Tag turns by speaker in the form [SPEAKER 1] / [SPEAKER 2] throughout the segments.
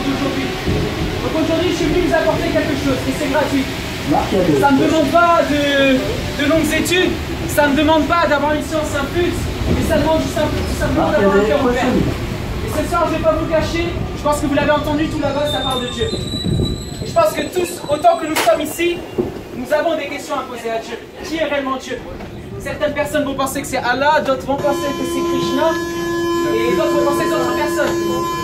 [SPEAKER 1] d'aujourd'hui. Donc aujourd'hui, je suis venu vous apporter quelque chose et c'est gratuit. Ça ne me demande pas de longues études, ça ne me demande pas d'avoir une science infuse, mais ça demande tout simplement d'avoir un cœur ouvert. Et ce soir, je ne vais pas vous cacher, je pense que vous l'avez entendu tout là-bas, ça parle de Dieu. Et je pense que tous, autant que nous sommes ici, nous avons des questions à poser à Dieu. Qui est réellement Dieu? Certaines personnes vont penser que c'est Allah, d'autres vont penser que c'est Krishna, et d'autres vont penser d'autres personnes.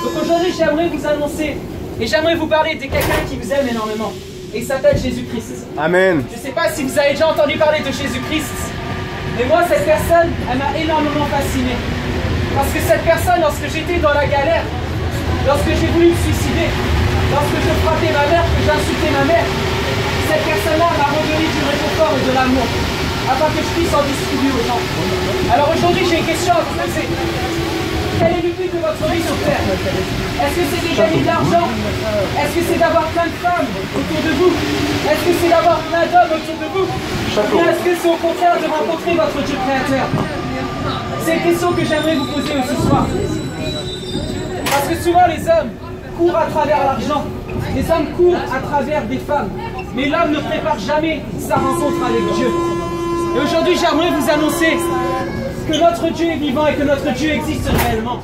[SPEAKER 1] Donc aujourd'hui, j'aimerais vous annoncer, et j'aimerais vous parler de quelqu'un qui vous aime énormément. Et il s'appelle Jésus-Christ.
[SPEAKER 2] Amen.
[SPEAKER 1] Je ne sais pas si vous avez déjà entendu parler de Jésus-Christ, mais moi, cette personne, elle m'a énormément fasciné. Parce que cette personne, lorsque j'étais dans la galère, lorsque j'ai voulu me suicider, lorsque je frappais ma mère, que j'insultais ma mère, cette personne-là m'a redonné du réconfort et de l'amour, afin que je puisse en distribuer aux gens. Alors aujourd'hui, j'ai une question à vous poser. Quel est le but de votre vie sur Terre? Est-ce que c'est de gagner de l'argent? Est-ce que c'est d'avoir plein de femmes autour de vous? Est-ce que c'est d'avoir plein d'hommes autour de vous? Ou bien est-ce que c'est au contraire de rencontrer votre Dieu créateur? C'est une question que j'aimerais vous poser ce soir. Parce que souvent les hommes courent à travers l'argent, les hommes courent à travers des femmes, mais l'homme ne prépare jamais sa rencontre avec Dieu. Et aujourd'hui, j'aimerais vous annoncer que notre Dieu est vivant et que notre Dieu existe réellement.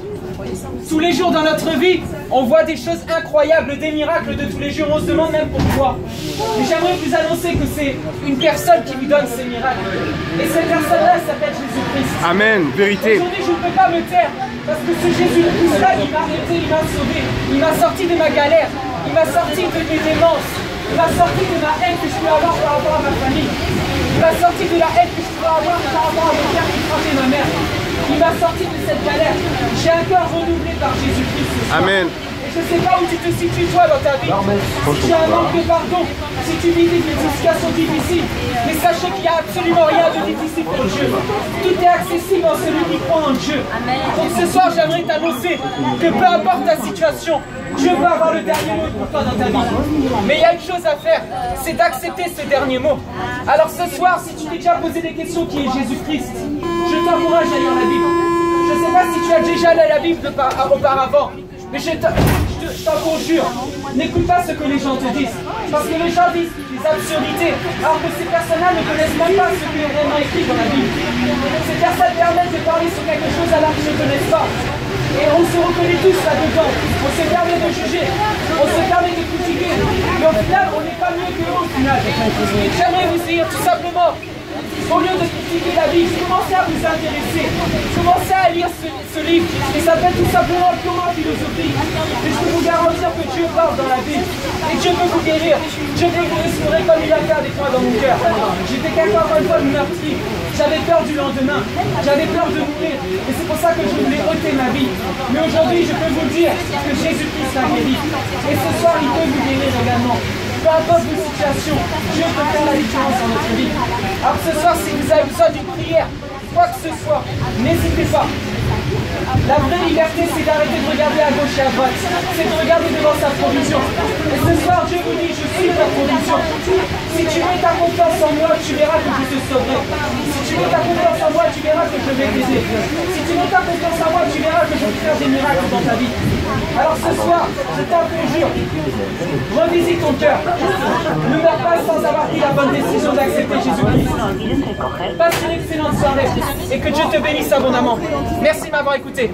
[SPEAKER 1] Tous les jours dans notre vie, on voit des choses incroyables, des miracles de tous les jours, on se demande même pourquoi. Mais j'aimerais vous annoncer que c'est une personne qui vous donne ces miracles. Et cette personne-là s'appelle Jésus-Christ.
[SPEAKER 2] Amen, vérité.
[SPEAKER 1] Aujourd'hui, je ne peux pas me taire, parce que ce Jésus-Christ-là, il m'a aidé, il m'a sauvé, il m'a sorti de ma galère, il m'a sorti de mes démences, il m'a sorti de la haine que je peux avoir par rapport à ma famille. Il m'a sorti de la haine que je peux avoir par rapport à mon père qui frappait ma mère. Il m'a sorti de cette galère. J'ai un cœur renouvelé par Jésus-Christ.
[SPEAKER 2] Amen.
[SPEAKER 1] Et je ne sais pas où tu te situes toi dans ta vie. Si tu as un manque de pardon, si tu vis des situations difficiles, mais sachez qu'il n'y a absolument rien de difficile pour Dieu. Tout est accessible en celui qui croit en Dieu. Donc ce soir, j'aimerais t'annoncer que peu importe ta situation, Dieu peut avoir le dernier mot pour toi dans ta vie. Mais il y a une chose à faire, c'est d'accepter ce dernier mot. Alors ce soir, si tu t'es déjà posé des questions qui est Jésus-Christ, je t'encourage à lire la Bible. Je ne sais pas si tu as déjà lu la Bible auparavant, mais je t'en conjure, n'écoute pas ce que les gens te disent. Parce que les gens disent des absurdités, alors que ces personnes-là ne connaissent même pas ce qui est vraiment écrit dans la Bible. Ces personnes permettent de parler sur quelque chose alors qu'ils ne connaissent pas. Et on se reconnaît tous là-dedans. On se permet de juger, on se permet de critiquer. Mais au final, on n'est pas mieux que eux au final. Et j'aimerais vous dire tout simplement, au lieu de critiquer la Bible, commencez à vous intéresser. Commencez à lire ce livre. Il s'appelle tout simplement Comment philosophie. Et je peux vous garantir que Dieu parle dans la Bible. Et Dieu peut vous guérir. Dieu peut vous restaurer comme il a fait avec moi dans mon cœur. J'étais quelqu'un encore une fois de meurtri. J'avais peur du lendemain. J'avais peur de mourir. Et c'est pour ça que je voulais ôter ma vie. Mais aujourd'hui, je peux vous dire que Jésus-Christ a guéri. Et ce soir, il peut vous guérir également. Peu importe vos situations, Dieu peut faire la différence dans notre vie. Alors ce soir, si vous avez besoin d'une prière, quoi que ce soit, n'hésitez pas. La vraie liberté, c'est d'arrêter de regarder à gauche et à droite. C'est de regarder devant sa provision. Et ce soir, Dieu vous dit, je suis ta provision. Si tu mets ta confiance en moi, tu verras que je te sauverai. Si tu mets ta confiance en moi, tu verras que je vais t'aider. Si tu mets ta confiance en moi, tu verras que je vais faire des miracles dans ta vie. Alors ce soir, je t'en conjure, revisite ton cœur. Ne meurs pas sans avoir pris la bonne décision d'accepter Jésus-Christ. Passe une excellente soirée et que Dieu te bénisse abondamment. Merci de m'avoir écouté.